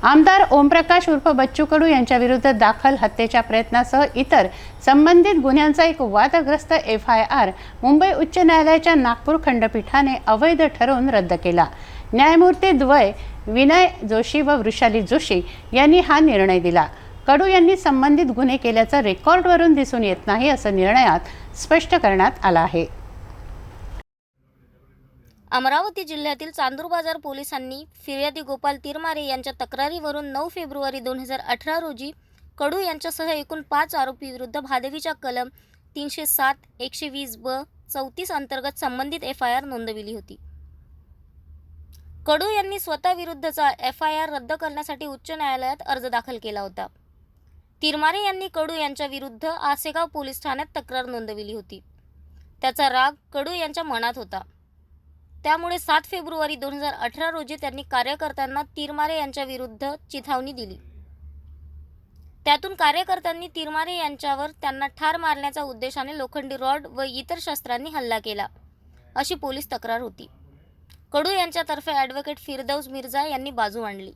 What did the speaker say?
आमदार ओमप्रकाश उर्फ बच्चू कडू यांच्याविरुद्ध दाखल हत्येच्या प्रयत्नासह इतर संबंधित गुन्ह्यांचा एक वादग्रस्त FIR मुंबई उच्च न्यायालयाच्या नागपूर खंडपीठाने अवैध ठरवून रद्द केला। न्यायमूर्ती द्वय विनय जोशी व वृषाली जोशी यांनी हा निर्णय दिला। कडू यांनी संबंधित गुन्हे केल्याचं रेकॉर्डवरून दिसून येत नाही असं निर्णयात स्पष्ट करण्यात आलं आहे। अमरावती जिल्ह्यातील चांदूर बाजार पोलिसांनी फिर्यादी गोपाल तिरमारे यांच्या तक्रारीवरून 9 फेब्रुवारी 2018 रोजी कडू यांच्यासह एकूण 5 आरोपी विरुद्ध भादवीच्या कलम 307, 120 ब 34 अंतर्गत संबंधित FIR नोंदविली होती। कडू यांनी स्वतःविरुद्धचा FIR रद्द करण्यासाठी उच्च न्यायालयात अर्ज दाखल केला होता। तिरमारे यांनी कडू यांच्या विरुद्ध आसेगाव पोलीस ठाण्यात तक्रार नोंदविली होती। त्याचा राग कडू यांच्या मनात होता। त्यामुळे 7 फेब्रुवारी 2018 रोजी त्यांनी कार्यकर्त्यांना तिरमारे यांच्या विरुद्ध चिथावणी दिली। त्यातून कार्यकर्त्यांनी तिरमारे यांच्यावर त्यांना ठार मारण्याच्या उद्देशाने लोखंडी रॉड व इतर शस्त्रांनी हल्ला केला अशी पोलीस तक्रार होती। कडू यांच्यातर्फे ॲडव्होकेट फिरदौस मिर्झा यांनी बाजू मांडली।